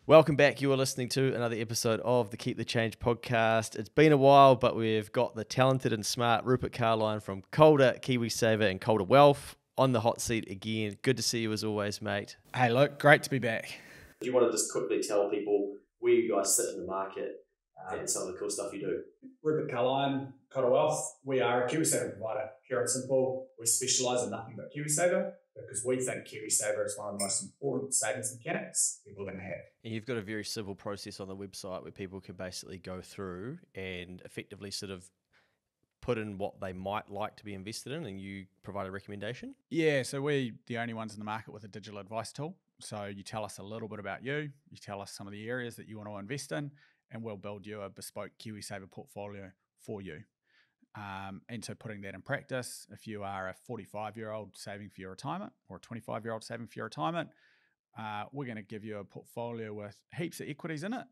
Welcome back. You are listening to another episode of the Keep the Change podcast. It's been a while, but we've got the talented and smart Rupert Carline from Calder, KiwiSaver and Calder Wealth on the hot seat again. Good to see you as always, mate. Hey, look, great to be back. Do you want to just quickly tell people where you guys sit in the market and some of the cool stuff you do? Rupert Carline, Calder Wealth. We are a KiwiSaver provider. Pure and simple, we specialise in nothing but KiwiSaver because we think KiwiSaver is one of the most important savings mechanics people are going to have. And you've got a very simple process on the website where people can basically go through and effectively sort of put in what they might like to be invested in, and you provide a recommendation? Yeah, so we're the only ones in the market with a digital advice tool. So you tell us a little bit about you tell us some of the areas that you want to invest in, and we'll build you a bespoke KiwiSaver portfolio for you. And so putting that in practice, if you are a 45-year-old saving for your retirement or a 25-year-old saving for your retirement, we're going to give you a portfolio with heaps of equities in it.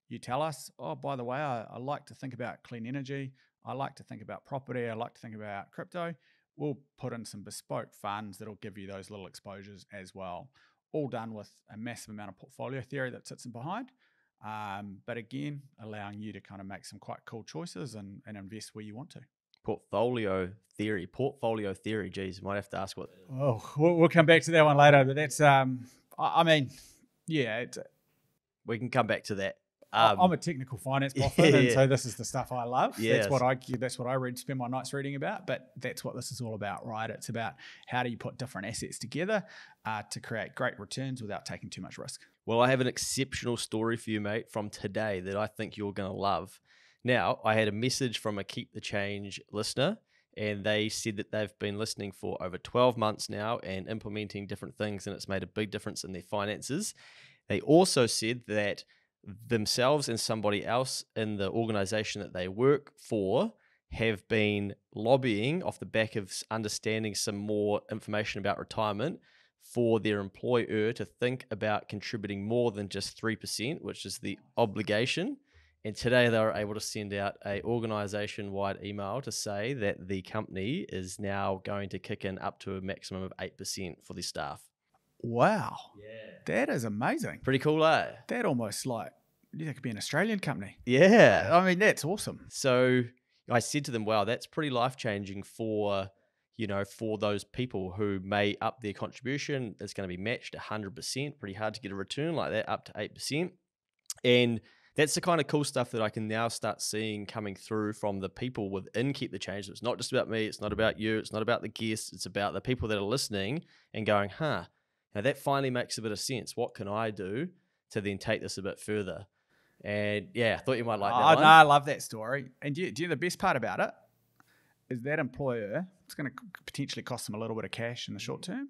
You tell us, oh, by the way, I like to think about clean energy. I like to think about property. I like to think about crypto. We'll put in some bespoke funds that'll give you those little exposures as well. All done with a massive amount of portfolio theory that sits in behind. But again, allowing you to kind of make some quite cool choices and invest where you want to. Portfolio theory. Geez, might have to ask what. Oh, we'll come back to that one later. But that's, We can come back to that. I'm a technical finance buffet, and so this is the stuff I love. Yes. That's what I read, spend my nights reading about. But that's what this is all about, right? It's about how do you put different assets together to create great returns without taking too much risk. Well, I have an exceptional story for you, mate, from today that I think you're going to love. Now, I had a message from a Keep the Change listener, and they said that they've been listening for over 12 months now and implementing different things, and it's made a big difference in their finances. They also said that themselves and somebody else in the organization that they work for have been lobbying off the back of understanding some more information about retirement for their employer to think about contributing more than just 3%, which is the obligation. And today they were able to send out a organization-wide email to say that the company is now going to kick in up to a maximum of 8% for their staff. Wow. Yeah. That is amazing. Pretty cool, eh? That almost like, that could be an Australian company. Yeah. I mean, that's awesome. So I said to them, wow, that's pretty life-changing for those people who may up their contribution. It's going to be matched 100%. Pretty hard to get a return like that, up to 8%. And that's the kind of cool stuff that I can now start seeing coming through from the people within Keep the Change. So it's not just about me. It's not about you. It's not about the guests. It's about the people that are listening and going, now that finally makes a bit of sense. What can I do to then take this a bit further? And yeah, I thought you might like that one. No, I love that story. And do you know the best part about it is that employer, it's going to potentially cost them a little bit of cash in the short term,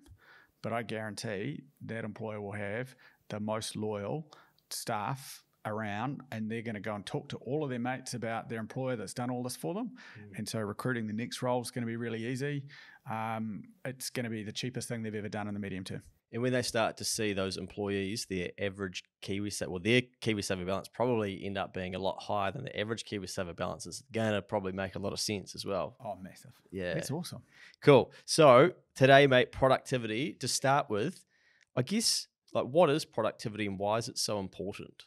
but I guarantee that employer will have the most loyal staff around, and they're going to go and talk to all of their mates about their employer that's done all this for them. And so recruiting the next role is going to be really easy. It's going to be the cheapest thing they've ever done in the medium term. And when they start to see those employees, their average their KiwiSaver balance probably end up being a lot higher than the average KiwiSaver balance. It's going to probably make a lot of sense as well. Oh, massive. Yeah. That's awesome. Cool. So today, mate, productivity. To start with, I guess, what is productivity and why is it so important?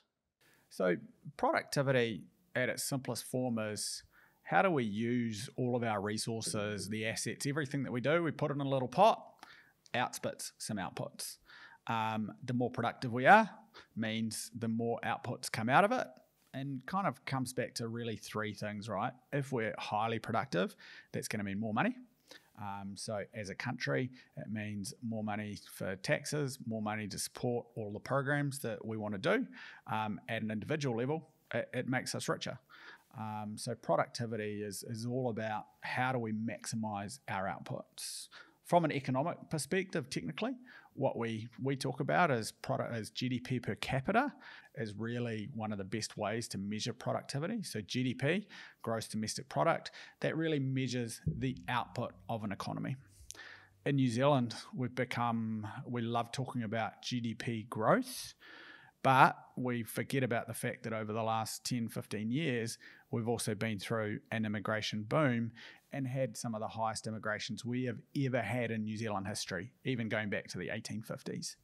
So productivity at its simplest form is how do we use all of our resources, the assets, everything that we do, we put it in a little pot, outspits some outputs. The more productive we are means the more outputs come out of it, and kind of comes back to really three things, right? If we're highly productive, that's going to mean more money. So as a country, it means more money for taxes, more money to support all the programs that we want to do. At an individual level, it makes us richer. So productivity is all about how do we maximize our outputs. From an economic perspective, technically, what we talk about as GDP per capita is really one of the best ways to measure productivity. So GDP, gross domestic product, that really measures the output of an economy. In New Zealand, we love talking about GDP growth, but we forget about the fact that over the last 10, 15 years, we've also been through an immigration boom and had some of the highest immigrations we have ever had in New Zealand history, even going back to the 1850s.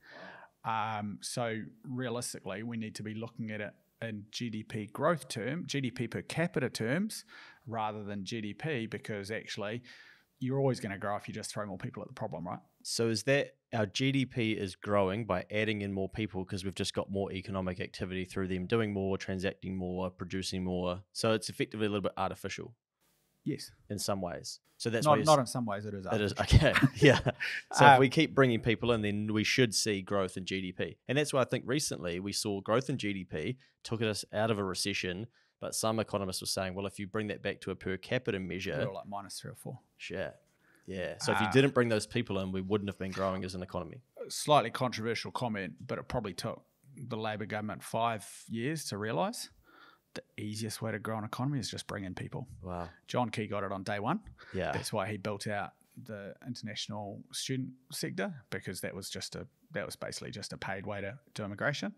So realistically, we need to be looking at it in GDP growth term, GDP per capita terms, rather than GDP, because actually you're always going to grow if you just throw more people at the problem, right? So is that our GDP is growing by adding in more people because we've just got more economic activity through them doing more, transacting more, producing more. So it's effectively a little bit artificial Yes. in some ways. So that's why Not in some ways it is. it is artificial. okay. Yeah. So if we keep bringing people in, then we should see growth in GDP. And that's why I think recently we saw growth in GDP, took us out of a recession. But some economists were saying, well, if you bring that back to a per capita measure, We were like -3 or 4. sure. Yeah. So if you didn't bring those people in, we wouldn't have been growing as an economy. Slightly controversial comment, but it probably took the Labor government 5 years to realise the easiest way to grow an economy is just bring in people. Wow. John Key got it on day one. Yeah. That's why he built out the international student sector, because that was basically just a paid way to do immigration.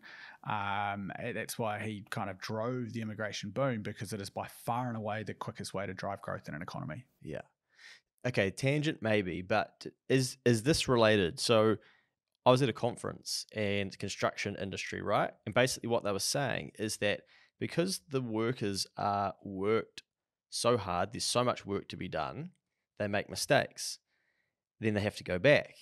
That's why he kind of drove the immigration boom, because it is by far and away the quickest way to drive growth in an economy. Yeah. Okay, tangent maybe, but is this related? So I was at a conference and construction industry, right? And basically what they were saying is that because the workers are worked so hard, there's so much work to be done, they make mistakes. Then they have to go back.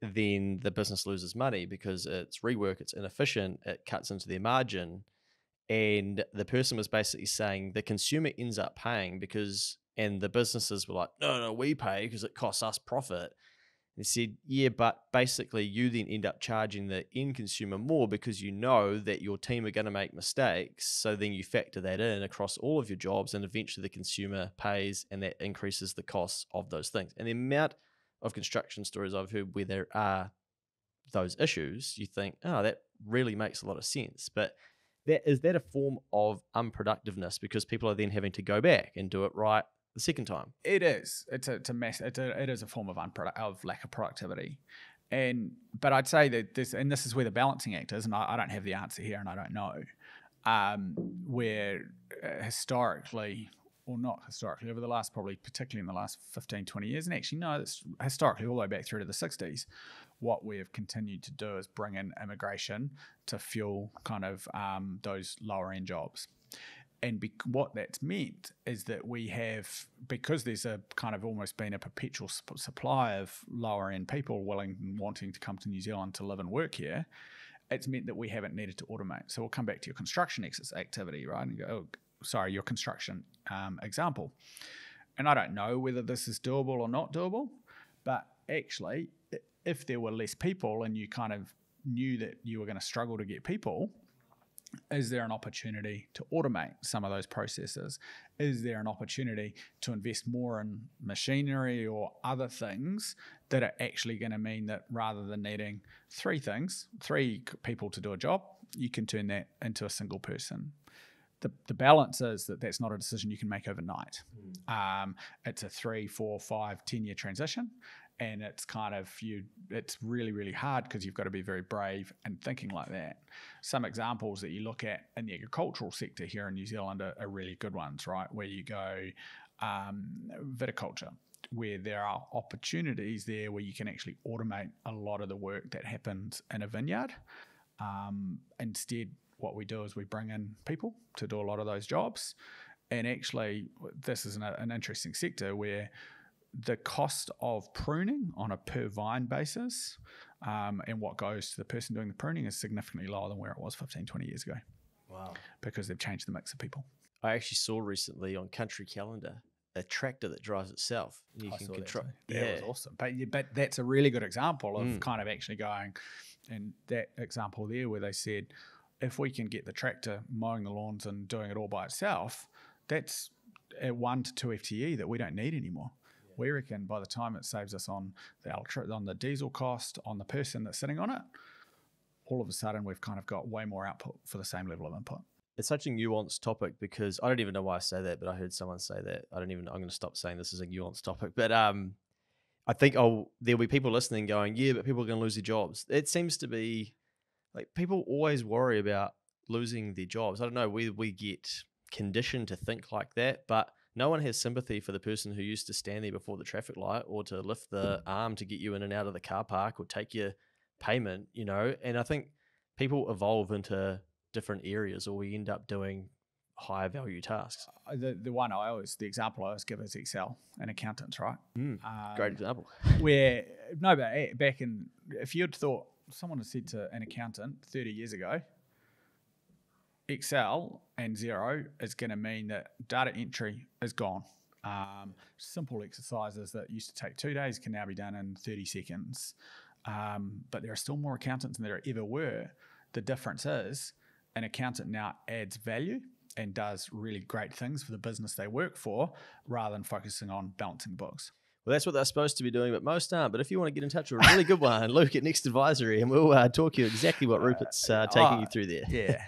Then the business loses money because it's rework, it's inefficient, it cuts into their margin. And the person was basically saying the consumer ends up paying because, and the businesses were like, no, we pay because it costs us profit. They said, yeah, but basically you then end up charging the end consumer more because you know that your team are going to make mistakes. So then you factor that in across all of your jobs, and eventually the consumer pays, and that increases the costs of those things. And the amount of construction stories I've heard where there are those issues, you think, oh, that really makes a lot of sense. But is that a form of unproductiveness because people are then having to go back and do it right the second time? It is. It is a form of lack of productivity, but I'd say that this is where the balancing act is, and I don't have the answer here, and I don't know. Where historically, or not historically, over the last particularly in the last 15, 20 years, and actually no, it's historically all the way back through to the 60s, what we have continued to do is bring in immigration to fuel kind of those lower end jobs. And what that's meant is that we have, because there's a kind of almost been a perpetual supply of lower end people wanting to come to New Zealand to live and work here, it's meant that we haven't needed to automate. So we'll come back to your construction activity, right? And go, your construction example. And I don't know whether this is doable or not doable, but actually, if there were less people and you kind of knew that you were going to struggle to get people, is there an opportunity to automate some of those processes? Is there an opportunity to invest more in machinery or other things that are actually going to mean that rather than needing three people to do a job, you can turn that into a single person? The balance is that that's not a decision you can make overnight. It's a 3, 4, 5, 10-year transition. And it's kind of it's really, really hard because you've got to be very brave and thinking like that. Some examples that you look at in the agricultural sector here in New Zealand are really good ones, right? Where you go viticulture, where there are opportunities there where you can actually automate a lot of the work that happens in a vineyard. Instead, what we do is we bring in people to do a lot of those jobs. And actually, this is an interesting sector where the cost of pruning on a per vine basis and what goes to the person doing the pruning is significantly lower than where it was 15, 20 years ago. Wow. Because they've changed the mix of people. I actually saw recently on Country Calendar a tractor that drives itself. And you can control. That was awesome. But that's a really good example of kind of actually going, and that example there where they said, if we can get the tractor mowing the lawns and doing it all by itself, that's a 1 to 2 FTE that we don't need anymore. We reckon by the time it saves us on the diesel cost, on the person that's sitting on it, all of a sudden we've kind of got way more output for the same level of input. It's such a nuanced topic because I don't even know why I say that, but I heard someone say that. I'm going to stop saying this is a nuanced topic. But I think there'll be people listening going, yeah, but people are going to lose their jobs. It seems to be like people always worry about losing their jobs. I don't know whether we get conditioned to think like that, but no one has sympathy for the person who used to stand there before the traffic light or to lift the arm to get you in and out of the car park or take your payment, and I think people evolve into different areas, or we end up doing higher value tasks. The example I always give is Excel and accountants, right? Great example. If you'd thought, someone had said to an accountant 30 years ago, Excel and Xero is going to mean that data entry is gone. Simple exercises that used to take 2 days can now be done in 30 seconds. But there are still more accountants than there ever were. The difference is an accountant now adds value and does really great things for the business they work for, rather than focusing on balancing books. Well, that's what they're supposed to be doing, but most aren't. But if you want to get in touch with a really good one, Luke at Next Advisory, and we'll talk you exactly what Rupert's taking you through there. Yeah.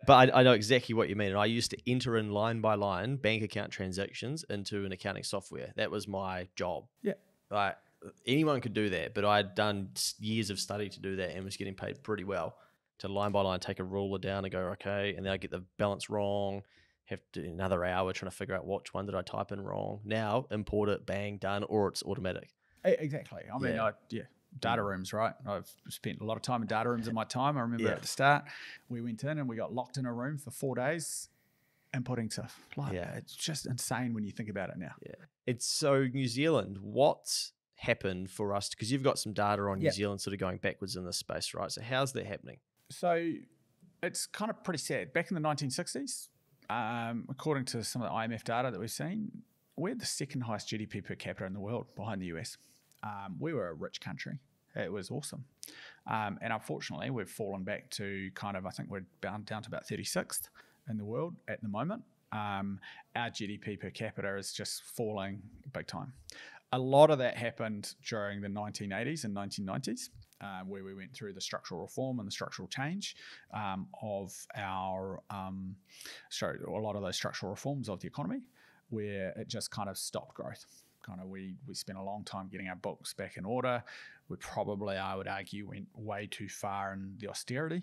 But I know exactly what you mean. And I used to enter in line by line bank account transactions into an accounting software. That was my job. Yeah. Like, anyone could do that, but I'd done years of study to do that and was getting paid pretty well to line by line take a ruler down and go, okay, and then I get the balance wrong, have to do another hour trying to figure out which one did I type in wrong. Now, import it, bang, done, or it's automatic. Exactly. I mean, data rooms, right? I've spent a lot of time in data rooms in my time. I remember at the start, we went in and we got locked in a room for 4 days inputting stuff. It's just insane when you think about it now. Yeah. It's so New Zealand, what's happened for us? Because you've got some data on New Zealand sort of going backwards in this space, right? So how's that happening? So it's kind of pretty sad. Back in the 1960s, according to some of the IMF data that we've seen, we're the second highest GDP per capita in the world behind the US. We were a rich country. It was awesome. And unfortunately, we've fallen back to I think we're down to about 36th in the world at the moment. Our GDP per capita is just falling big time. A lot of that happened during the 1980s and 1990s. Where we went through the structural reform and the structural change of a lot of those structural reforms of the economy, where it just kind of stopped growth. We spent a long time getting our books back in order. We probably, I would argue, went way too far in the austerity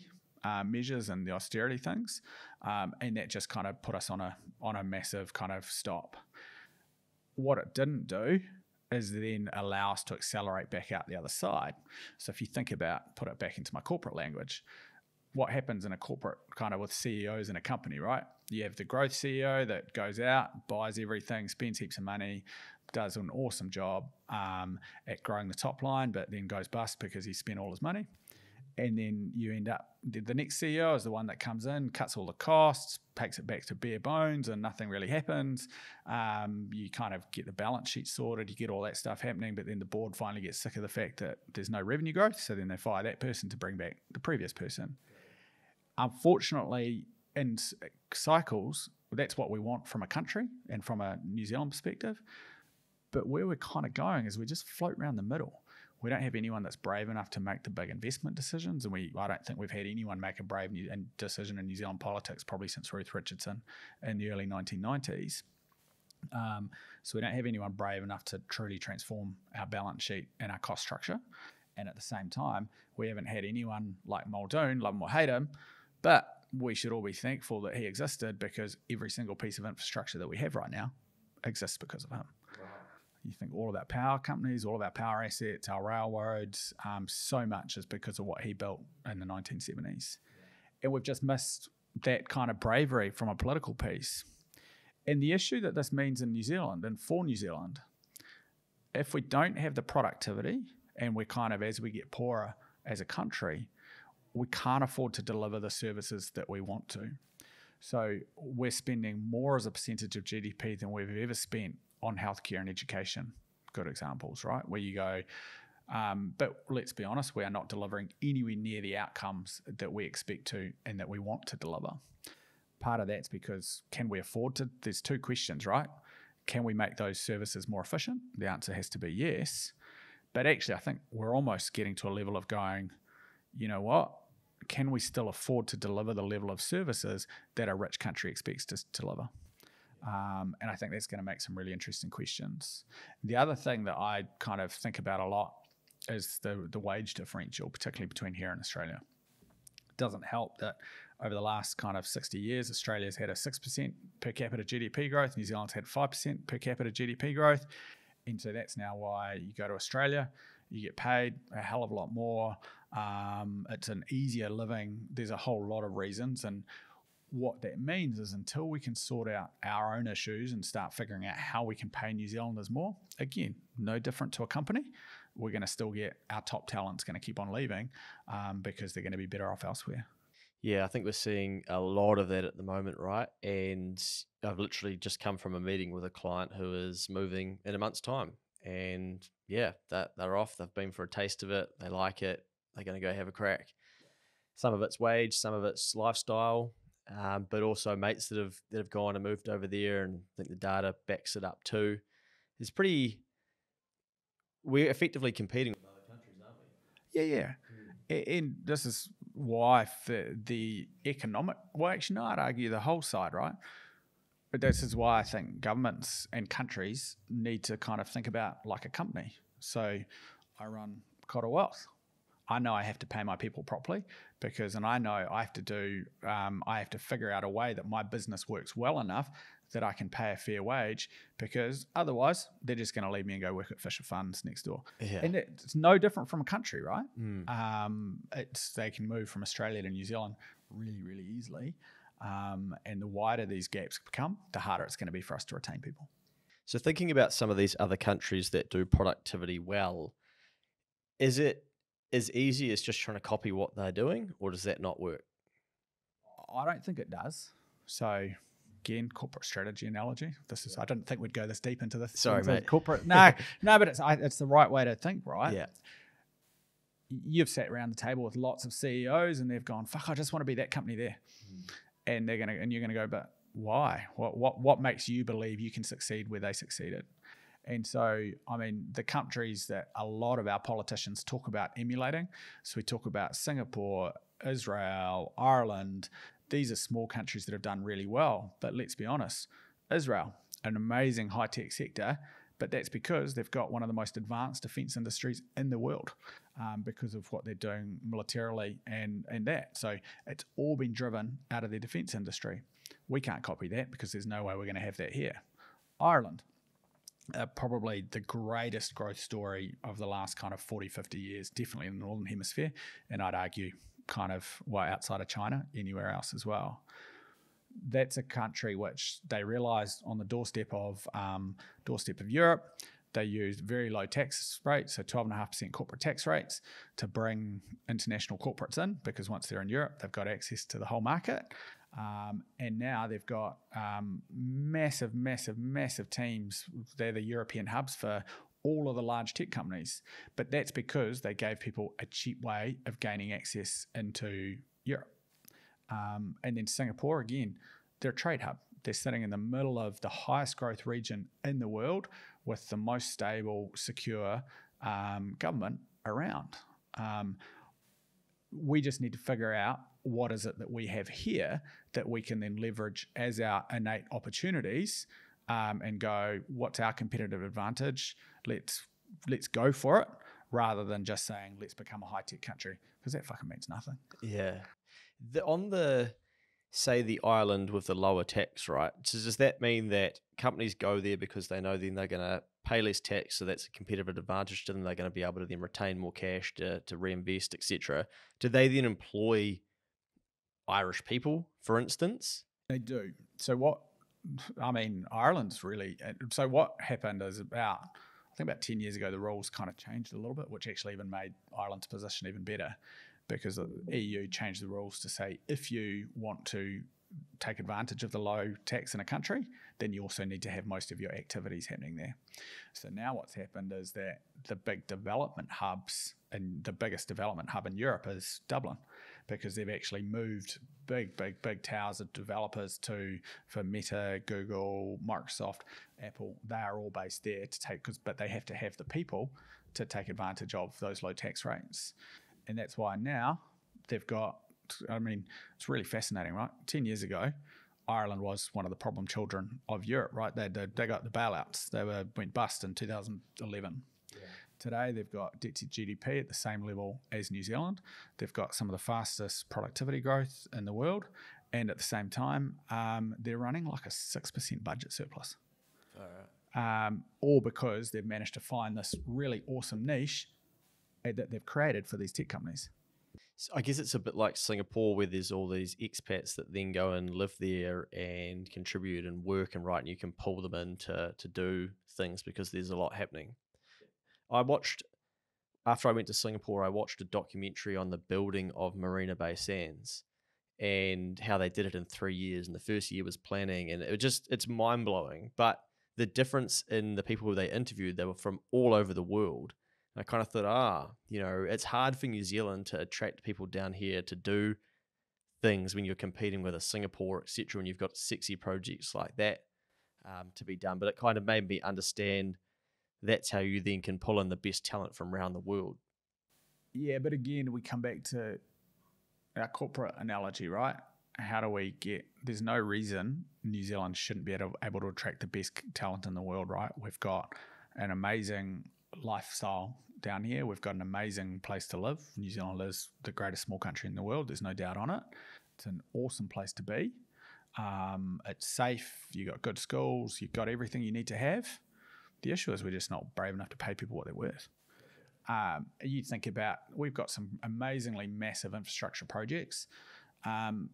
measures and the austerity things, and that just kind of put us on a massive kind of stop. What it didn't do is then allow us to accelerate back out the other side. So if you think about, put it back into my corporate language, what happens in a corporate with CEOs in a company, right? You have the growth CEO that goes out, buys everything, spends heaps of money, does an awesome job at growing the top line, but then goes bust because he spent all his money. And then you end up, the next CEO is the one that comes in, cuts all the costs, takes it back to bare bones, and nothing really happens. You kind of get the balance sheet sorted, you get all that stuff happening, but then the board finally gets sick of the fact that there's no revenue growth, so then they fire that person to bring back the previous person. Unfortunately, in cycles, that's what we want from a country and from a New Zealand perspective. But where we're kind of going is we just float around the middle. We don't have anyone that's brave enough to make the big investment decisions, and I don't think we've had anyone make a brave decision in New Zealand politics probably since Ruth Richardson in the early 1990s. So we don't have anyone brave enough to truly transform our balance sheet and our cost structure. And at the same time, we haven't had anyone like Muldoon, love him or hate him, but we should all be thankful that he existed, because every single piece of infrastructure that we have right now exists because of him. You think all of our power companies, all of our power assets, our railroads, so much is because of what he built in the 1970s. And we've just missed that kind of bravery from a political piece. And the issue that this means in New Zealand and for New Zealand, if we don't have the productivity and we're as we get poorer as a country, we can't afford to deliver the services that we want to. So we're spending more as a percentage of GDP than we've ever spent on healthcare and education. Good examples, right? Where you go, but let's be honest, we are not delivering anywhere near the outcomes that we expect to and that we want to deliver. Part of that's because can we afford to? There's two questions, right? Can we make those services more efficient? The answer has to be yes. But actually, I think we're almost getting to a level of going, you know what? Can we still afford to deliver the level of services that a rich country expects to deliver? And I think that's going to make some really interesting questions. The other thing that I kind of think about a lot is the wage differential, particularly between here and Australia. It doesn't help that over the last 60 years, Australia's had a 6% per capita GDP growth, New Zealand's had 5% per capita GDP growth. And so that's now why you go to Australia, you get paid a hell of a lot more. It's an easier living. There's a whole lot of reasons. And what that means is until we can sort out our own issues and start figuring out how we can pay New Zealanders more, again, no different to a company, we're going to still get our top talent's going to keep on leaving because they're going to be better off elsewhere. Yeah, I think we're seeing a lot of that at the moment, right? And I've literally just come from a meeting with a client who is moving in a month's time. And yeah, they're off. They've been for a taste of it. They like it. They're going to go have a crack. Some of it's wage, some of it's lifestyle, but also mates that have gone and moved over there, and I think the data backs it up too. It's pretty. We're effectively competing with other countries, aren't we? Yeah. And this is why the economic, well, actually, no, I'd argue the whole side, right? But this is why I think governments and countries need to kind of think about like a company. So I run Kora Wealth. I know I have to pay my people properly and I know I have to figure out a way that my business works well enough that I can pay a fair wage, because otherwise they're just going to leave me and go work at Fisher Funds next door. Yeah. And it's no different from a country, right? They can move from Australia to New Zealand really, really easily. And the wider these gaps become, the harder it's going to be for us to retain people. So thinking about some of these other countries that do productivity well, is it as easy as just trying to copy what they're doing, or does that not work? I don't think it does. So again, corporate strategy analogy. I didn't think we'd go this deep into this. Sorry, mate. Corporate. No, but it's the right way to think, right? Yeah. You've sat around the table with lots of CEOs and they've gone, fuck, I just want to be that company there. And you're gonna go, but why? What makes you believe you can succeed where they succeeded? And so, I mean, the countries that a lot of our politicians talk about emulating, so we talk about Singapore, Israel, Ireland. These are small countries that have done really well. But let's be honest, Israel, an amazing high-tech sector, but that's because they've got one of the most advanced defense industries in the world because of what they're doing militarily and that. So it's all been driven out of their defense industry. We can't copy that because there's no way we're going to have that here. Ireland, probably the greatest growth story of the last kind of 40, 50 years, definitely in the Northern Hemisphere, and I'd argue kind of outside of China, anywhere else as well. That's a country which they realised on the doorstep of Europe. They used very low tax rates, so 12.5% corporate tax rates, to bring international corporates in, because once they're in Europe, they've got access to the whole market. And now they've got massive teams. They're the European hubs for all of the large tech companies. But that's because they gave people a cheap way of gaining access into Europe. And then Singapore, again, they're a trade hub. They're sitting in the middle of the highest growth region in the world with the most stable, secure government around. We just need to figure out what is it that we have here that we can then leverage as our innate opportunities and go, what's our competitive advantage? Let's go for it, rather than just saying, let's become a high-tech country, because that fucking means nothing. Yeah. Say the island with the lower tax, right? So does that mean that companies go there because they know then they're going to pay less tax, so that's a competitive advantage to them? They're going to be able to then retain more cash to reinvest, etc. Do they then employ Irish people, for instance? They do. So Ireland's really, so what happened is about 10 years ago, the rules kind of changed a little bit, which actually even made Ireland's position even better, because the EU changed the rules to say, if you want to take advantage of the low tax in a country, then you also need to have most of your activities happening there. So now what's happened is that the big development hubs, and the biggest development hub in Europe is Dublin, because they've actually moved big towers of developers for Meta, Google, Microsoft, Apple. They are all based there but they have to have the people to take advantage of those low tax rates. And that's why now they've got, it's really fascinating, right? 10 years ago, Ireland was one of the problem children of Europe, right? They got the bailouts. They went bust in 2011. Yeah. Today, they've got debt to GDP at the same level as New Zealand. They've got some of the fastest productivity growth in the world. And at the same time, they're running like a 6% budget surplus. All right. All because they've managed to find this really awesome niche that they've created for these tech companies. So I guess it's a bit like Singapore, where there's all these expats that then go and live there and contribute and work and write, and you can pull them in to do things because there's a lot happening. I watched After I went to Singapore, I watched a documentary on the building of Marina Bay Sands and how they did it in 3 years. And the first year was planning, and it's mind blowing. But the difference in the people who they interviewed, they were from all over the world. And I kind of thought, it's hard for New Zealand to attract people down here to do things when you're competing with a Singapore, etc., and you've got sexy projects like that to be done. But it kind of made me understand that's how you then can pull in the best talent from around the world. Yeah, but again, we come back to our corporate analogy, right? How do we there's no reason New Zealand shouldn't be able to attract the best talent in the world, right? We've got an amazing lifestyle down here. We've got an amazing place to live. New Zealand is the greatest small country in the world. There's no doubt on it. It's an awesome place to be. It's safe. You've got good schools. You've got everything you need to have. The issue is we're just not brave enough to pay people what they're worth. You think about, we've got some amazingly massive infrastructure projects.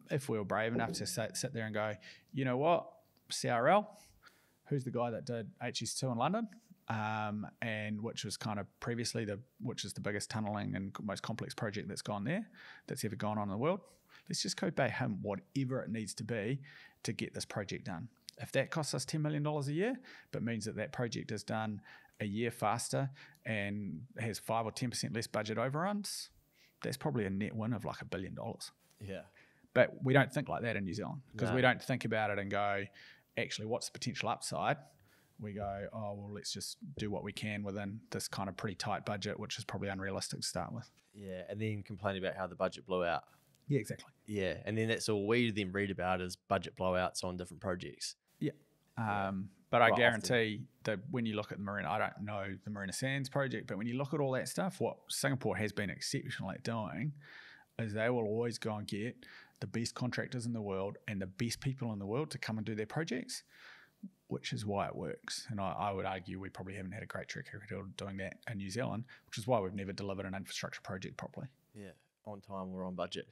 If we were brave enough to sit there and go, you know what, CRL, who's the guy that did HS2 in London, and which was kind of previously which is the biggest tunnelling and most complex project that's ever gone on in the world. Let's just go pay him whatever it needs to be to get this project done. If that costs us $10 million a year, but means that project is done a year faster and has 5 or 10% less budget overruns, that's probably a net win of like $1 billion. Yeah. But we don't think like that in New Zealand, because we don't think about it and go, actually, what's the potential upside? We go, oh, well, let's just do what we can within this kind of pretty tight budget, which is probably unrealistic to start with. Yeah, and then complain about how the budget blew out. Yeah, exactly. Yeah, and then that's all we then read about is budget blowouts on different projects. Yeah. But I guarantee that when you look at the Marina, I don't know the Marina Sands project, but when you look at all that stuff, what Singapore has been exceptional at doing is they will always go and get the best contractors in the world and the best people in the world to come and do their projects, which is why it works. And I would argue we probably haven't had a great track record of doing that in New Zealand, which is why we've never delivered an infrastructure project properly. Yeah, on time or on budget.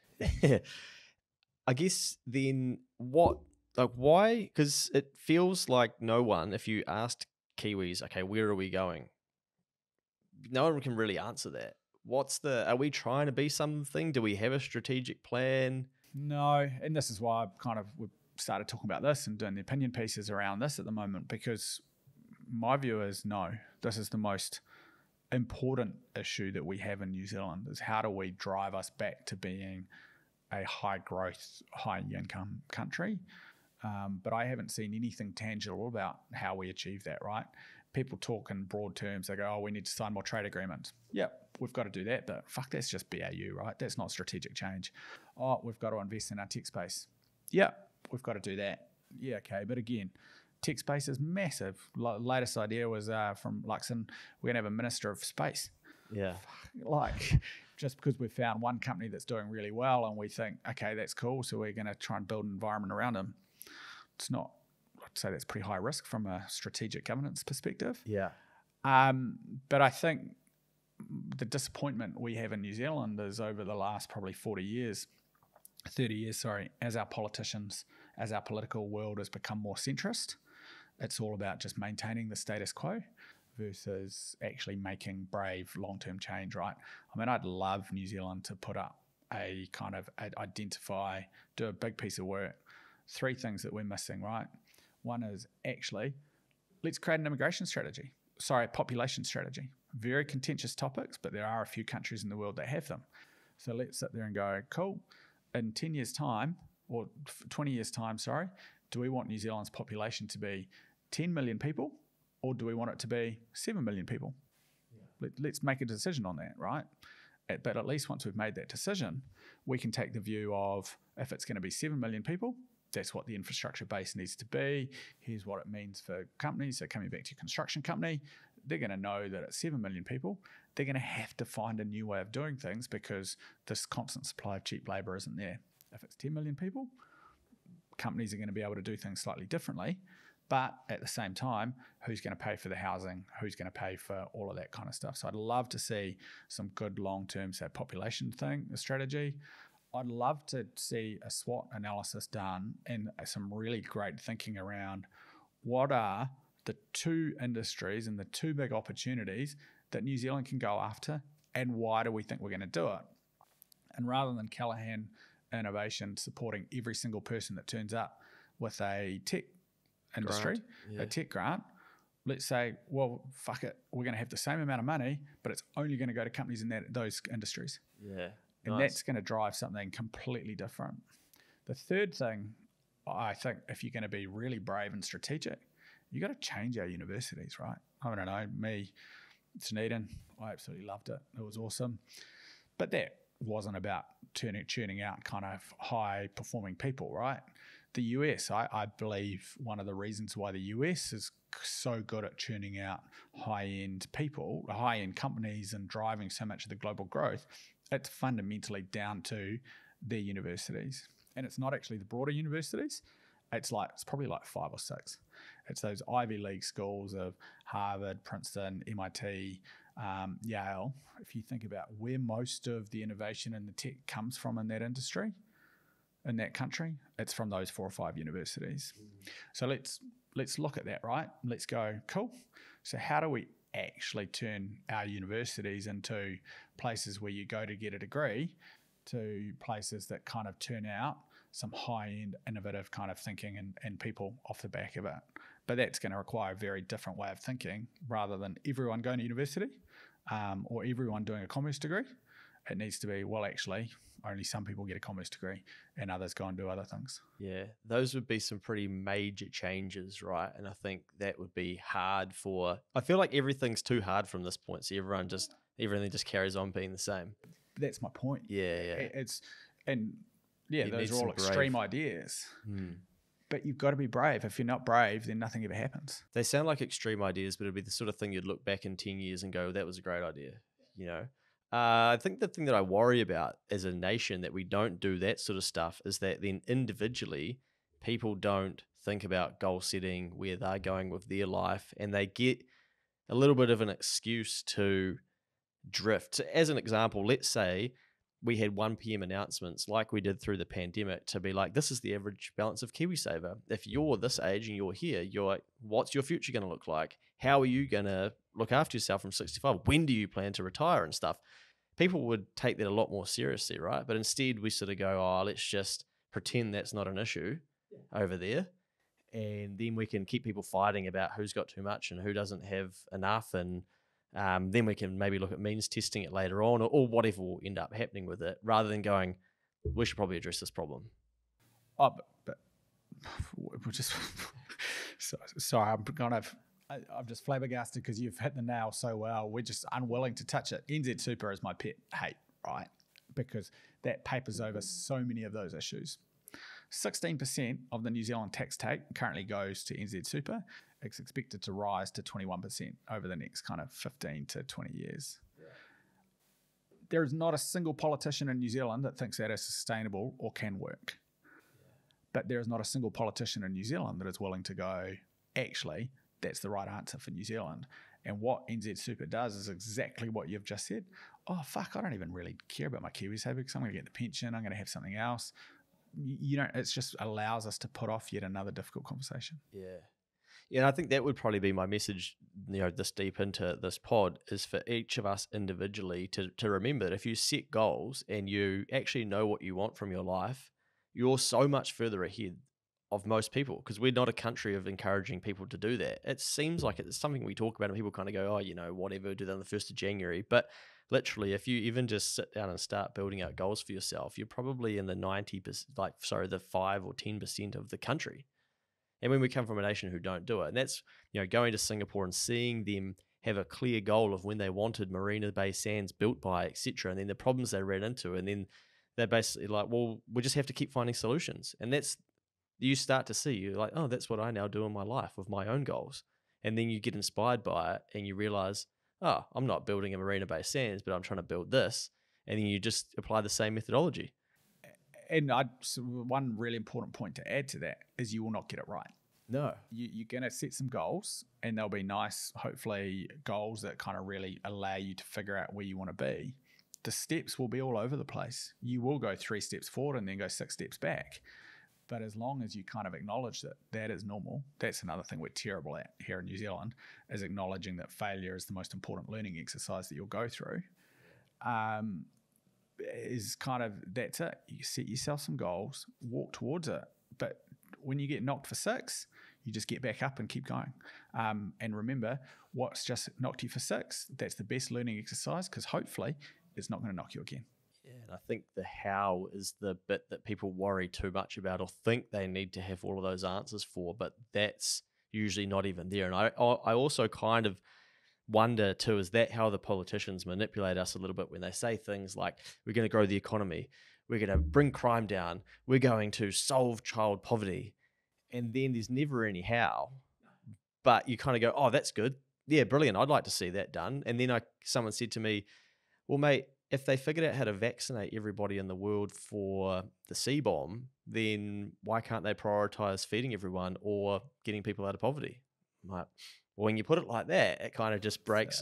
I guess then why? Because it feels like no one, if you asked Kiwis, okay, where are we going? No one can really answer that. Are we trying to be something? Do we have a strategic plan? No, and this is why we've started talking about this and doing the opinion pieces around this at the moment, because my view is no, this is the most important issue that we have in New Zealand, is how do we drive us back to being a high growth, high income country? But I haven't seen anything tangible about how we achieve that, right? People talk in broad terms. They go, oh, we need to sign more trade agreements. Yep, we've got to do that, but fuck, that's just BAU, right? That's not strategic change. Oh, we've got to invest in our tech space. Yep, we've got to do that. Yeah, okay, but again, tech space is massive. Latest idea was from Luxon, we're going to have a minister of space. Yeah. Just because we've found one company that's doing really well and we think, okay, that's cool, so we're going to try and build an environment around them. It's not, I'd say that's pretty high risk from a strategic governance perspective. Yeah. But I think the disappointment we have in New Zealand is over the last probably 30 years, as our political world has become more centrist, it's all about just maintaining the status quo versus actually making brave long-term change, right? I mean, I'd love New Zealand to put up do a big piece of work. 3 things that we're missing, right? One is actually, let's create an population strategy. Very contentious topics, but there are a few countries in the world that have them. So let's sit there and go, cool, in 10 years' time, or 20 years' time, do we want New Zealand's population to be 10 million people, or do we want it to be 7 million people? Yeah. Let's make a decision on that, right? But at least once we've made that decision, we can take the view of, if it's going to be 7 million people, that's what the infrastructure base needs to be. Here's what it means for companies. So coming back to your construction company, they're going to know that at 7 million people, they're going to have to find a new way of doing things because this constant supply of cheap labour isn't there. If it's 10 million people, companies are going to be able to do things slightly differently. But at the same time, who's going to pay for the housing? Who's going to pay for all of that kind of stuff? So I'd love to see some good long-term, say, population strategy. I'd love to see a SWOT analysis done and some really great thinking around what are the two industries and the two big opportunities that New Zealand can go after, and why do we think we're going to do it? And rather than Callaghan Innovation supporting every single person that turns up with a tech industry, a tech grant, let's say, well, fuck it, we're going to have the same amount of money, but it's only going to go to companies in those industries. Yeah. And that's going to drive something completely different. The third thing, I think, if you're going to be really brave and strategic, you got to change our universities, right? I don't know, me, Dunedin, I absolutely loved it. It was awesome. But that wasn't about churning out kind of high-performing people, right? The US, I believe one of the reasons why the US is so good at churning out high-end people, high-end companies, and driving so much of the global growth, it's fundamentally down to their universities. And it's not actually the broader universities. It's probably like 5 or 6. It's those Ivy League schools of Harvard, Princeton, MIT, Yale. If you think about where most of the innovation and the tech comes from in that industry, in that country, it's from those 4 or 5 universities. So let's look at that, right? Let's go, cool. So how do we actually turn our universities into places where you go to get a degree, to places that kind of turn out some high-end innovative kind of thinking and people off the back of it? But that's going to require a very different way of thinking, rather than everyone going to university or everyone doing a commerce degree. It needs to be, well, actually, only some people get a commerce degree and others go and do other things. Yeah, those would be some pretty major changes, right? And I think that would be hard I feel like everything's too hard from this point. So everything just carries on being the same. That's my point. Yeah. Those are all extreme ideas. But you've got to be brave. If you're not brave, then nothing ever happens. They sound like extreme ideas, but it'd be the sort of thing you'd look back in 10 years and go, that was a great idea, you know? I think the thing that I worry about as a nation, that we don't do that sort of stuff, is that then individually people don't think about goal setting, where they're going with their life, and they get a little bit of an excuse to drift. So as an example, let's say we had 1 p.m. announcements like we did through the pandemic to be like, this is the average balance of KiwiSaver. If you're this age and you're here, you're like, what's your future going to look like? How are you going to look after yourself from 65? When do you plan to retire and stuff? People would take that a lot more seriously, right? But instead we sort of go, oh, let's just pretend that's not an issue over there. And then we can keep people fighting about who's got too much and who doesn't have enough. And then we can maybe look at means testing it later on, or whatever will end up happening with it, rather than going, we should probably address this problem. Oh, but we're just sorry, I'm just flabbergasted because you've hit the nail so well. We're just unwilling to touch it. NZ Super is my pet hate, right? Because that papers over so many of those issues. 16% of the New Zealand tax take currently goes to NZ Super. It's expected to rise to 21% over the next kind of 15 to 20 years. Yeah. There is not a single politician in New Zealand that thinks that is sustainable or can work. Yeah. But there is not a single politician in New Zealand that is willing to go, actually, that's the right answer for New Zealand. And what NZ Super does is exactly what you've just said. Oh, fuck, I don't even really care about my KiwiSaver because I'm going to get the pension, I'm going to have something else. It just allows us to put off yet another difficult conversation. Yeah. And I think that would probably be my message, this deep into this pod, is for each of us individually to remember that if you set goals and you actually know what you want from your life, you're so much further ahead of most people, because we're not a country of encouraging people to do that. It seems like it's something we talk about and people kind of go, oh, whatever, do that on the 1st of January. But literally, if you even just sit down and start building out goals for yourself, you're probably in the 5 or 10% of the country. And when we come from a nation who don't do it, and that's, going to Singapore and seeing them have a clear goal of when they wanted Marina Bay Sands built by, etc., and then the problems they ran into, and then they're basically like, well, we just have to keep finding solutions. And you start to see, you're like, oh, that's what I now do in my life with my own goals. And then you get inspired by it and you realize, oh, I'm not building a Marina Bay Sands, but I'm trying to build this. And then you just apply the same methodology. And one really important point to add to that is you will not get it right. No. You're going to set some goals, and they'll be nice, hopefully, goals that kind of really allow you to figure out where you want to be. The steps will be all over the place. You will go 3 steps forward and then go 6 steps back. But as long as you kind of acknowledge that that is normal, that's another thing we're terrible at here in New Zealand, is acknowledging that failure is the most important learning exercise that you'll go through. Is kind of, that's it. You set yourself some goals, walk towards it. But when you get knocked for 6, you just get back up and keep going. And remember, what's just knocked you for 6, that's the best learning exercise, because hopefully it's not going to knock you again. Yeah, and I think the how is the bit that people worry too much about or think they need to have all of those answers for, but that's usually not even there. And I also kind of wonder too, is that how the politicians manipulate us a little bit when they say things like, we're going to grow the economy, we're going to bring crime down, we're going to solve child poverty, and then there's never any how, but you kind of go, oh, that's good, yeah, brilliant, I'd like to see that done. And then someone said to me, well, mate, if they figured out how to vaccinate everybody in the world for the C-bomb, then why can't they prioritize feeding everyone or getting people out of poverty? I'm like, well, when you put it like that, it kind of just breaks,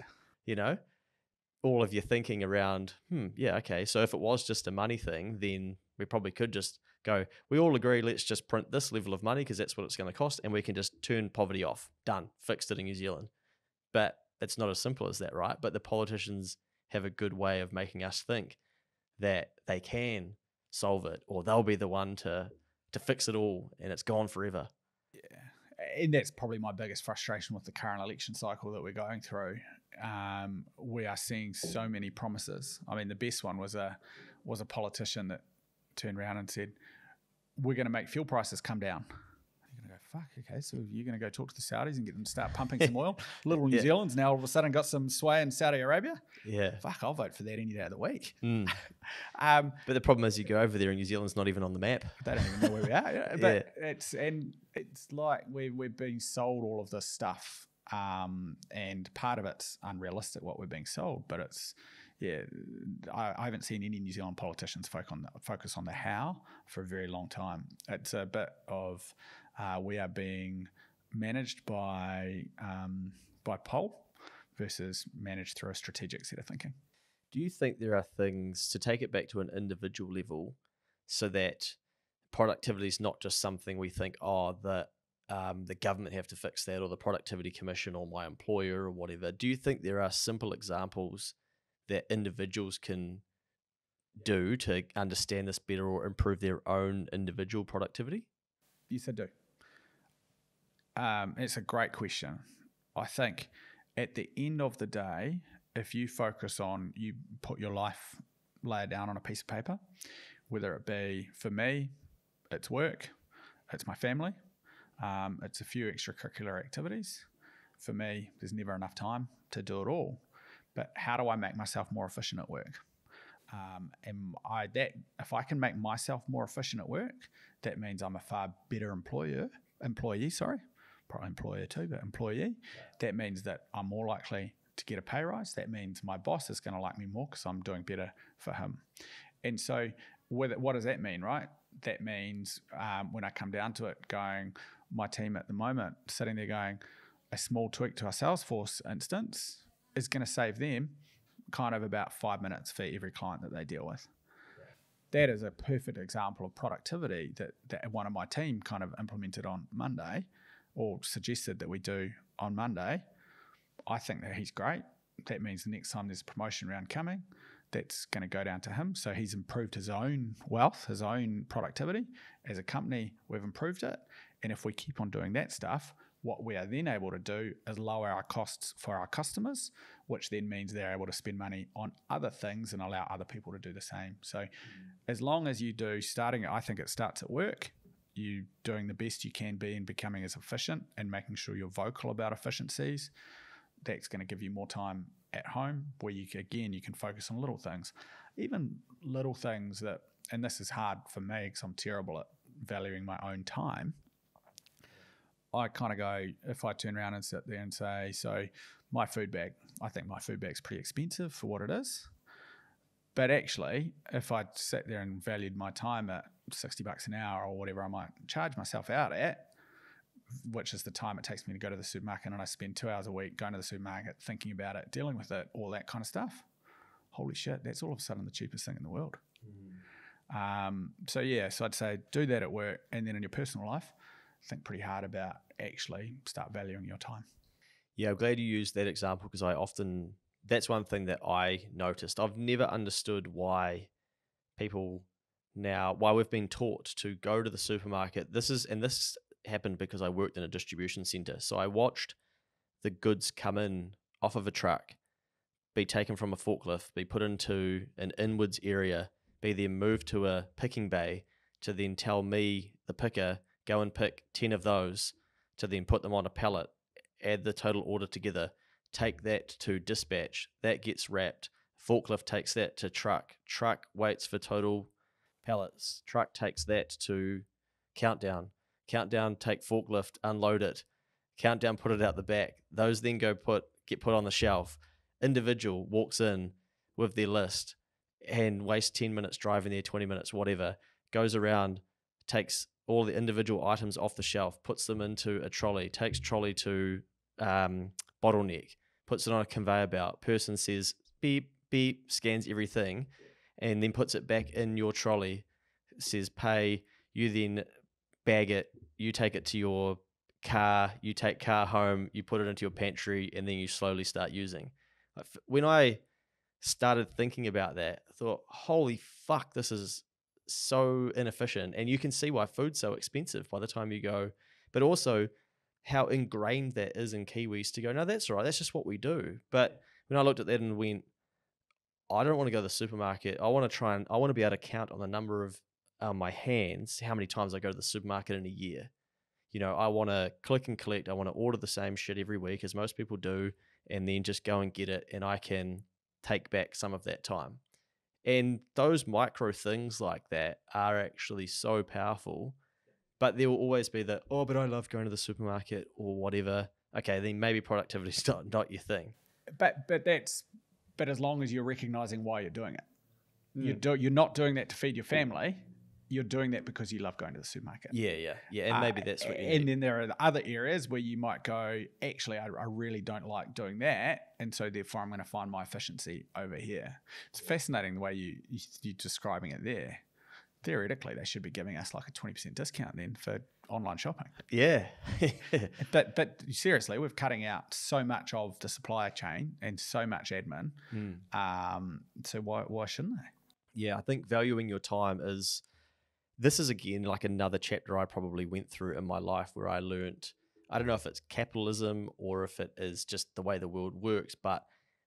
all of your thinking around, yeah, okay, so if it was just a money thing, then we probably could just go, we all agree, let's just print this level of money because that's what it's going to cost, and we can just turn poverty off. Done. Fixed it in New Zealand. But it's not as simple as that, right? But the politicians have a good way of making us think that they can solve it, or they'll be the one to fix it all, and it's gone forever. Yeah, and that's probably my biggest frustration with the current election cycle that we're going through. We are seeing so many promises. I mean, the best one was a politician that turned around and said, we're going to make fuel prices come down. You're going to go, fuck, okay, so you're going to go talk to the Saudis and get them to start pumping some oil? Little New Zealand's now all of a sudden got some sway in Saudi Arabia? Yeah. Fuck, I'll vote for that any day of the week. But the problem is you go over there and New Zealand's not even on the map. They don't even know where we are. But it's like we're being sold all of this stuff. And part of it's unrealistic what we're being sold, but it's, I haven't seen any New Zealand politicians focus on the how for a very long time. It's a bit of we are being managed by poll versus managed through a strategic set of thinking. Do you think there are things to take it back to an individual level so that productivity is not just something we think, the government have to fix that, or the Productivity Commission, or my employer, or whatever? Do you think there are simple examples that individuals can do to understand this better or improve their own individual productivity? Yes, I do. It's a great question. I think at the end of the day, if you focus on, you put your life, lay it down on a piece of paper, whether it be, for me, it's work, it's my family, it's a few extracurricular activities. For me, there's never enough time to do it all. But how do I make myself more efficient at work? If I can make myself more efficient at work, that means I'm a far better employee. Probably employer too, but employee. That means that I'm more likely to get a pay rise. That means my boss is going to like me more because I'm doing better for him. And so what does that mean, right? That means when I come down to it, my team at the moment, sitting there going, a small tweak to our Salesforce instance is going to save them kind of about 5 minutes for every client that they deal with. Yeah. That is a perfect example of productivity that one of my team kind of implemented on Monday, or suggested that we do on Monday. I think that he's great. That means the next time there's a promotion round coming, that's going to go down to him. So he's improved his own wealth, his own productivity. As a company, we've improved it. And if we keep on doing that stuff, what we are then able to do is lower our costs for our customers, which then means they're able to spend money on other things and allow other people to do the same. So as long as you do, I think it starts at work, you doing the best you can be and becoming as efficient and making sure you're vocal about efficiencies. That's going to give you more time at home where you can focus on little things. Even little things that, and this is hard for me because I'm terrible at valuing my own time. I kind of go, if I turn around and sit there and say, so my food bag, I think my food bag's pretty expensive for what it is. But actually, if I sat there and valued my time at $60 an hour or whatever I might charge myself out at, which is the time it takes me to go to the supermarket, and I spend 2 hours a week going to the supermarket, thinking about it, dealing with it, all that kind of stuff. Holy shit, that's all of a sudden the cheapest thing in the world. So I'd say do that at work, and then in your personal life, think pretty hard about actually start valuing your time. Yeah, I'm glad you used that example, because that's one thing that I noticed. I've never understood why we've been taught to go to the supermarket. This happened because I worked in a distribution center. So I watched the goods come in off of a truck, be taken from a forklift, be put into an inwards area, be then moved to a picking bay, to then tell me, the picker, go and pick 10 of those, to then put them on a pallet, add the total order together, take that to dispatch, that gets wrapped, forklift takes that to truck waits for total pallets, truck takes that to countdown take forklift, unload it, countdown put it out the back, those then get put on the shelf, individual walks in with their list and wastes 10 minutes driving there, 20 minutes, whatever, goes around, takes all the individual items off the shelf, puts them into a trolley, takes trolley to bottleneck, puts it on a conveyor belt, person says beep, beep, scans everything, and then puts it back in your trolley, says pay, you then bag it, you take it to your car, you take car home, you put it into your pantry, and then you slowly start using. When I started thinking about that, I thought, holy fuck, this is so inefficient. And you can see why food's so expensive by the time you go, but also how ingrained that is in Kiwis to go, no, that's all right, that's just what we do. But when I looked at that and went, I don't want to go to the supermarket. I want to be able to count on the number of my hands, how many times I go to the supermarket in a year. I want to click and collect. I want to order the same shit every week, as most people do, and then just go and get it, and I can take back some of that time. And those micro things like that are actually so powerful, but there will always be the, but I love going to the supermarket or whatever. Okay, then maybe productivity is not your thing. But as long as you're recognizing why you're doing it, you're not doing that to feed your family. You're doing that because you love going to the supermarket. Yeah. And maybe that's what you need. And then there are other areas where you might go, actually, I really don't like doing that, and so therefore I'm going to find my efficiency over here. It's fascinating the way you're describing it there. Theoretically, they should be giving us like a 20% discount then for online shopping. Yeah. but seriously, we're cutting out so much of the supply chain and so much admin. So why shouldn't they? Yeah, I think valuing your time this is again like another chapter I probably went through in my life where I learned, I don't know if it's capitalism or if it is just the way the world works, but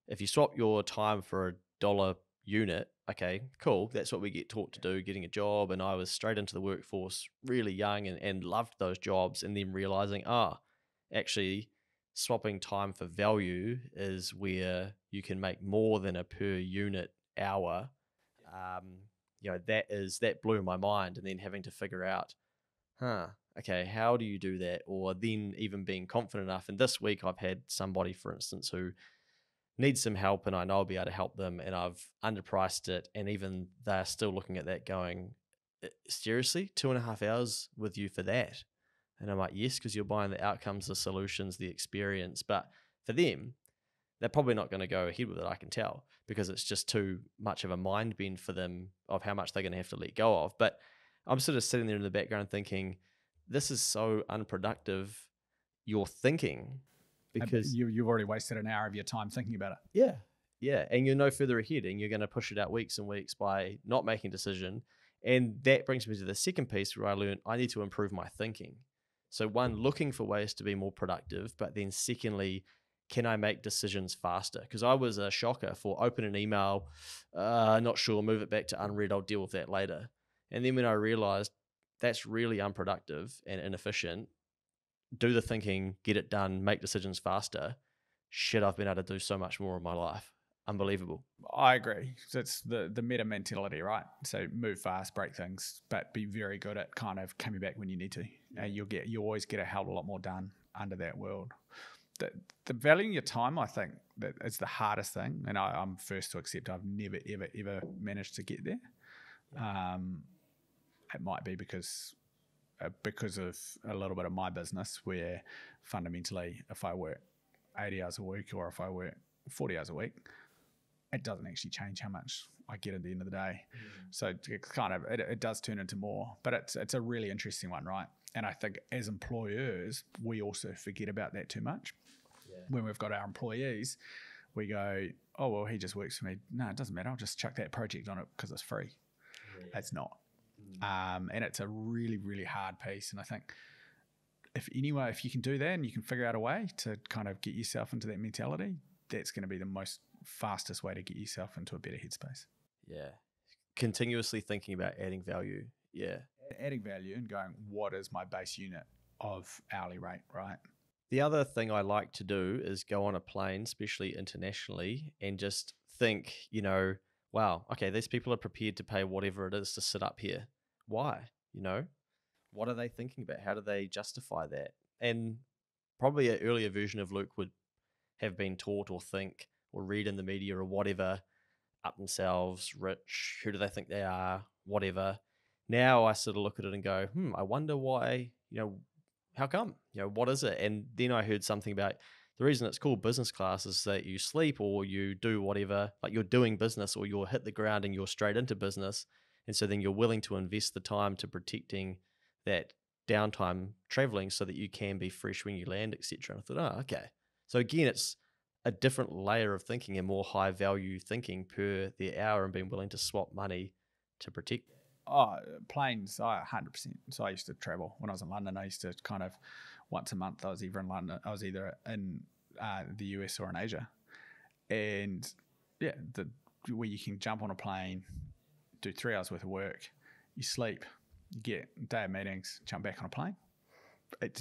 if you swap your time for $1 unit, okay, cool, that's what we get taught to do, getting a job. And I was straight into the workforce really young and loved those jobs, and then realizing, actually swapping time for value is where you can make more than a per unit hour. That blew my mind. And then having to figure out, okay, how do you do that? Or then even being confident enough. And this week I've had somebody, for instance, who needs some help, and I know I'll be able to help them, and I've underpriced it, and even they're still looking at that going, seriously, 2.5 hours with you for that? And I'm like, yes, because you're buying the outcomes, the solutions, the experience. But for them, they're probably not going to go ahead with it, I can tell, because it's just too much of a mind bend for them of how much they're going to have to let go of. But I'm sort of sitting there in the background thinking, this is so unproductive, your thinking, because you've already wasted an hour of your time thinking about it. Yeah. And you're no further ahead, and you're going to push it out weeks and weeks by not making a decision. And that brings me to the second piece where I learned I need to improve my thinking. So one, looking for ways to be more productive, but then secondly, can I make decisions faster? Because I was a shocker for open an email, not sure, move it back to unread, I'll deal with that later. And then when I realized that's really unproductive and inefficient, do the thinking, get it done, make decisions faster. Shit, I've been able to do so much more in my life. Unbelievable. I agree. So it's the meta mentality, right? So move fast, break things, but be very good at kind of coming back when you need to. You always get a hell of a lot more done under that world. The valuing your time, I think, that is the hardest thing, and I'm first to accept I've never ever managed to get there. It might be because because of a little bit of my business, where fundamentally, if I work 80 hours a week or if I work 40 hours a week, it doesn't actually change how much I get at the end of the day. So it's kind of, it does turn into more, but it's a really interesting one, right? And I think as employers, we also forget about that too much. When we've got our employees, we go, oh, well, he just works for me. No, it doesn't matter. I'll just chuck that project on it because it's free. It's not. And it's a really, really hard piece. And I think if you can do that and you can figure out a way to kind of get yourself into that mentality, that's going to be the most fastest way to get yourself into a better headspace. Yeah. Continuously thinking about adding value. Yeah. Adding value and going, what is my base unit of hourly rate, right? The other thing I like to do is go on a plane, especially internationally, and just think, wow, okay, these people are prepared to pay whatever it is to sit up here. Why? What are they thinking about? How do they justify that? And probably an earlier version of Luke would have been taught or think or read in the media or whatever, up themselves, rich, who do they think they are, whatever. Now I sort of look at it and go, I wonder why, how come? What is it? And then I heard something about the reason it's called business class is that you sleep or you do whatever, like you're doing business or you'll hit the ground and you're straight into business. And so then you're willing to invest the time to protecting that downtime traveling so that you can be fresh when you land, etc. And I thought, okay. So again, it's a different layer of thinking and more high value thinking per the hour and being willing to swap money to protect that. Oh, planes, 100%. So I used to travel when I was in London. I used to kind of once a month, I was either in London, I was either in the US or in Asia. And yeah, where you can jump on a plane, do 3 hours worth of work, you sleep, you get a day of meetings, jump back on a plane. That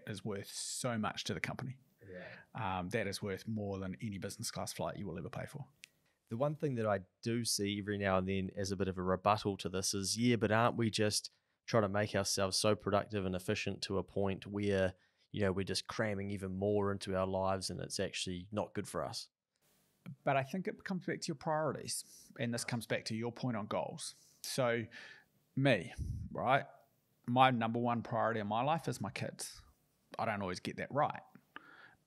is worth so much to the company. Yeah. That is worth more than any business class flight you will ever pay for. The one thing that I do see every now and then as a bit of a rebuttal to this is, but aren't we just trying to make ourselves so productive and efficient to a point where, we're just cramming even more into our lives and it's actually not good for us? But I think it comes back to your priorities. And this comes back to your point on goals. So me, right? My number one priority in my life is my kids. I don't always get that right.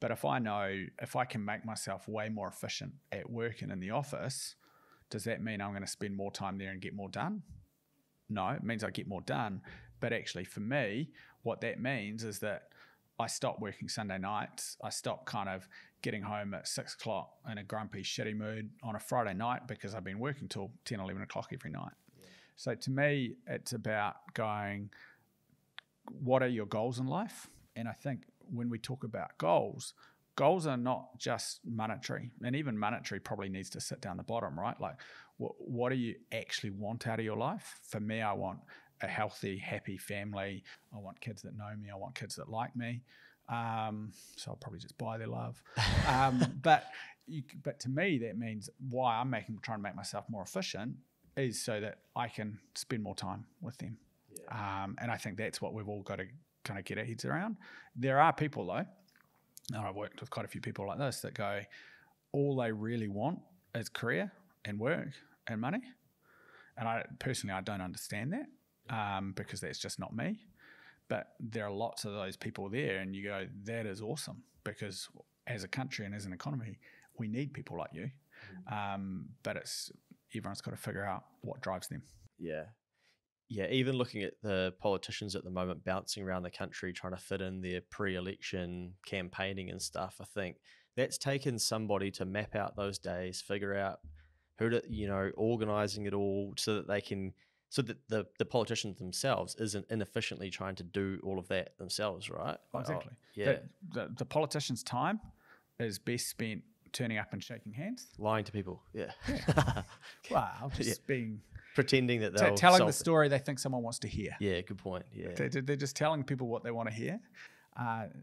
But if I can make myself way more efficient at work and in the office, does that mean I'm going to spend more time there and get more done? No, it means I get more done. But actually for me, what that means is that I stop working Sunday nights. I stop kind of getting home at 6 o'clock in a grumpy, shitty mood on a Friday night because I've been working till 10, 11 o'clock every night. Yeah. So to me, it's about going, what are your goals in life? And I think when we talk about goals are not just monetary, and even monetary probably needs to sit down the bottom, right? Like, what do you actually want out of your life? For me, I want a healthy, happy family. I want kids that know me. I want kids that like me. So I'll probably just buy their love. But to me, that means why I'm trying to make myself more efficient is so that I can spend more time with them. Yeah. And I think that's what we've all got to kind of get our heads around. There are people though, and I've worked with quite a few people like this that go, all they really want is career and work and money. And I don't understand that because that's just not me. But there are lots of those people there, and you go, that is awesome, because as a country and as an economy, we need people like you. But everyone's got to figure out what drives them. Yeah. Yeah, even looking at the politicians at the moment bouncing around the country trying to fit in their pre-election campaigning and stuff, I think that's taken somebody to map out those days, figure out who to, organizing it all so that they can, so that the politicians themselves isn't inefficiently trying to do all of that themselves, right? Exactly. The politicians' time is best spent turning up and shaking hands. Lying to people, yeah. Wow, just being... pretending that they're telling the story they think someone wants to hear. Yeah, good point. Yeah, they're just telling people what they want to hear.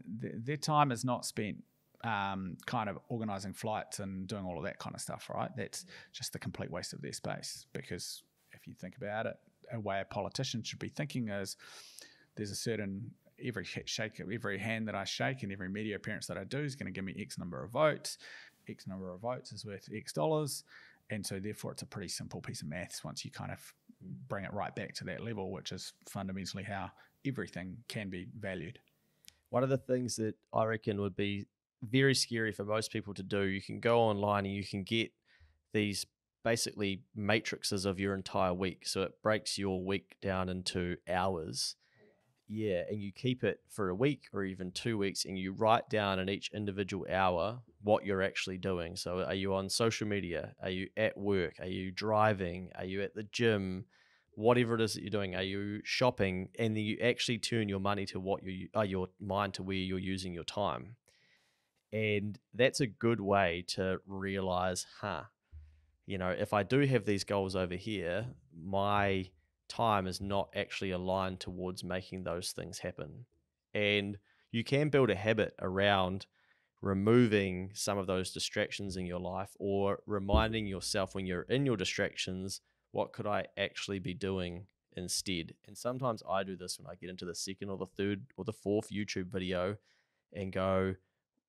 Their time is not spent kind of organising flights and doing all of that kind of stuff, right? That's just the complete waste of their space. Because if you think about it, a way a politician should be thinking is there's a certain every hand that I shake and every media appearance that I do is going to give me X number of votes. X number of votes is worth X dollars. And so therefore it's a pretty simple piece of maths once you kind of bring it right back to that level, which is fundamentally how everything can be valued. One of the things that I reckon would be very scary for most people to do, you can go online and you can get these basically matrices of your entire week. So it breaks your week down into hours. Yeah, and you keep it for a week or even 2 weeks, and you write down in each individual hour what you're actually doing. So are you on social media? Are you at work? Are you driving? Are you at the gym? Whatever it is that you're doing, are you shopping? And then you actually turn your money to your mind to where you're using your time. And that's a good way to realize, if I do have these goals over here, my time is not actually aligned towards making those things happen. And you can build a habit around removing some of those distractions in your life, or reminding yourself when you're in your distractions, what could I actually be doing instead? And sometimes I do this when I get into the second or the third or the fourth YouTube video and go,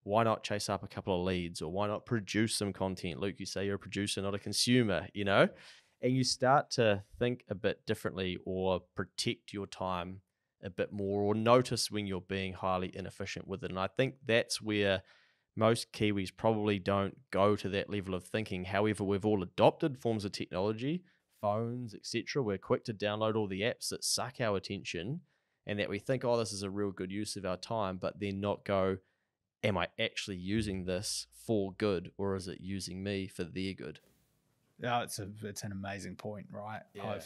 why not chase up a couple of leads, or why not produce some content? Luke, you say you're a producer, not a consumer, and you start to think a bit differently, or protect your time a bit more, or notice when you're being highly inefficient with it. And I think that's where most Kiwis probably don't go to that level of thinking. However, we've all adopted forms of technology, phones, etc. We're quick to download all the apps that suck our attention, and that we think, oh, this is a real good use of our time, but then not go, am I actually using this for good, or is it using me for their good? Yeah, it's an amazing point, right? Yeah.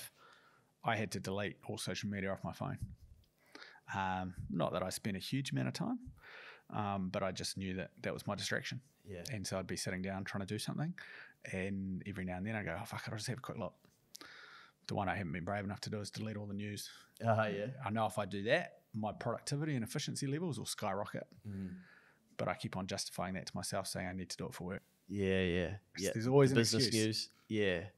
I had to delete all social media off my phone. Not that I spent a huge amount of time, but I just knew that was my distraction. Yeah. And so I'd be sitting down trying to do something, and every now and then I go, oh fuck it, I'll just have a quick look. The one I haven't been brave enough to do is delete all the news. Yeah. I know if I do that, my productivity and efficiency levels will skyrocket. But I keep on justifying that to myself, saying I need to do it for work. Yeah. There's always the an business excuse. news.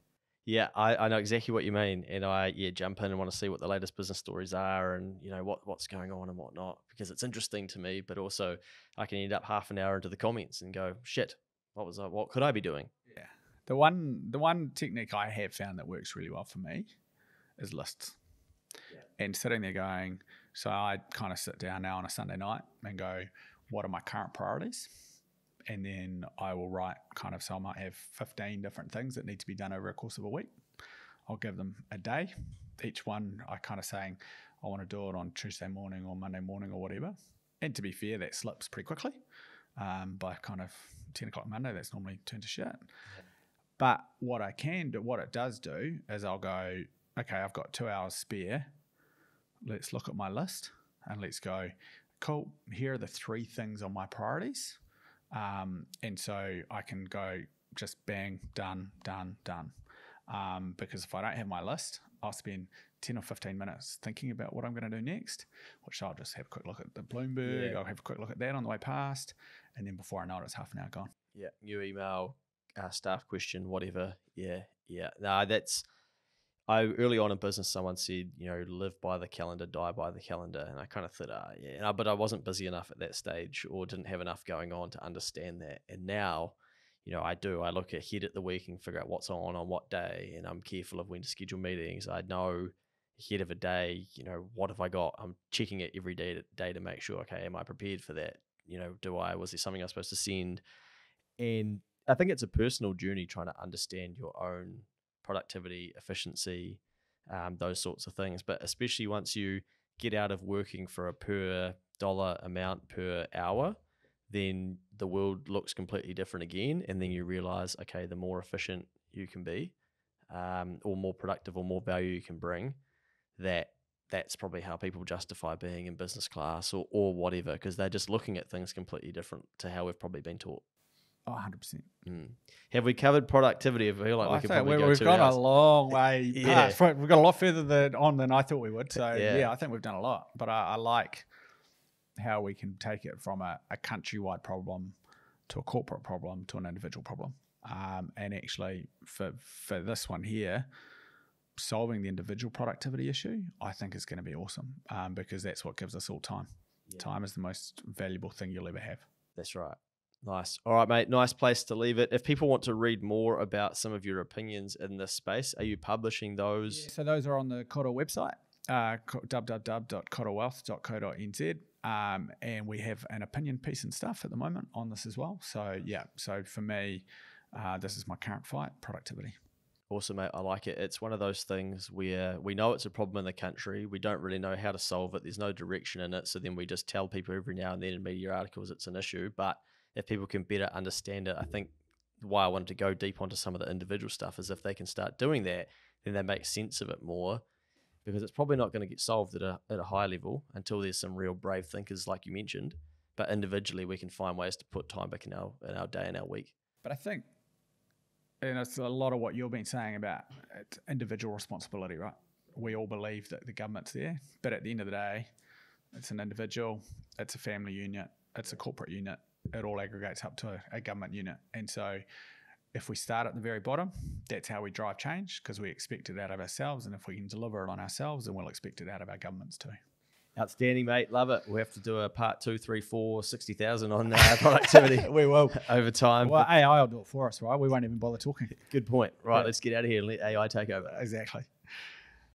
Yeah. I know exactly what you mean, and I jump in and want to see what the latest business stories are, and what's going on and whatnot, because it's interesting to me. But also, I can end up half an hour into the comments and go, shit, what could I be doing? Yeah. The one technique I have found that works really well for me is lists. Yeah. And sitting there going, so I kind of sit down now on a Sunday night and go, what are my current priorities? And then I will write so I might have 15 different things that need to be done over a course of a week. I'll give them a day. Each one I saying, I want to do it on Tuesday morning or Monday morning or whatever. And to be fair, that slips pretty quickly. By 10 o'clock Monday, that's normally turned to shit. Yeah. But what it does do is I'll go, okay, I've got 2 hours spare. Let's look at my list and let's go, cool, here are the 3 things on my priorities. And so I can go just bang, done. Because if I don't have my list, I'll spend 10 or 15 minutes thinking about what I'm going to do next, which I'll just have a quick look at the Bloomberg. Yeah. I'll have a quick look at that on the way past. And then before I know it, it's half an hour gone. Yeah. New email, staff question, whatever. Yeah. No, early on in business, someone said, live by the calendar, die by the calendar. And I kind of thought, but I wasn't busy enough at that stage, or didn't have enough going on to understand that. And now, I do. I look ahead at the week and figure out what's on what day, and I'm careful of when to schedule meetings. I know ahead of a day, what have I got? I'm checking it every day to make sure, okay, am I prepared for that? Was there something I was supposed to send? And I think it's a personal journey trying to understand your own productivity, efficiency, those sorts of things. But especially once you get out of working for a per dollar amount per hour, then the world looks completely different again. And then you realize, okay, the more efficient you can be, or more productive or more value you can bring, that's probably how people justify being in business class or whatever, because they're just looking at things completely different to how we've probably been taught. Oh, 100%. Have we covered productivity? I feel like we could probably go 2 hours. We've gone a long way past. We've got a lot further than I thought we would. So, I think we've done a lot. But I like how we can take it from a countrywide problem to a corporate problem to an individual problem. And actually, for this one here, solving the individual productivity issue, I think is going to be awesome, because that's what gives us all time. Yeah. Time is the most valuable thing you'll ever have. That's right. Nice. All right, mate. Nice place to leave it. If people want to read more about some of your opinions in this space, are you publishing those? Yeah, so those are on the Koro website, www.korowealth.co.nz. And we have an opinion piece and stuff at the moment on this as well. So yeah, so for me, this is my current fight, productivity. Awesome, mate. I like it. It's one of those things where we know it's a problem in the country. We don't really know how to solve it. There's no direction in it. So then we just tell people every now and then in media articles it's an issue. But if people can better understand it, I think why I wanted to go deep onto some of the individual stuff is if they can start doing that, then they make sense of it more, because it's probably not going to get solved at a high level until there's some real brave thinkers like you mentioned. But individually, we can find ways to put time back in our day and our week. But I think, and it's a lot of what you've been saying about it's individual responsibility, right? We all believe that the government's there, but at the end of the day, it's an individual, it's a family unit, it's a corporate unit. It all aggregates up to a government unit. And so if we start at the very bottom, that's how we drive change, because we expect it out of ourselves. And if we can deliver it on ourselves, then we'll expect it out of our governments too. Outstanding, mate. Love it. We have to do a part 2, 3, 4, 60,000 on productivity. We will. Over time. Well, AI will do it for us, right? We won't even bother talking. Good point. Right, Yeah. let's get out of here and let AI take over. Exactly.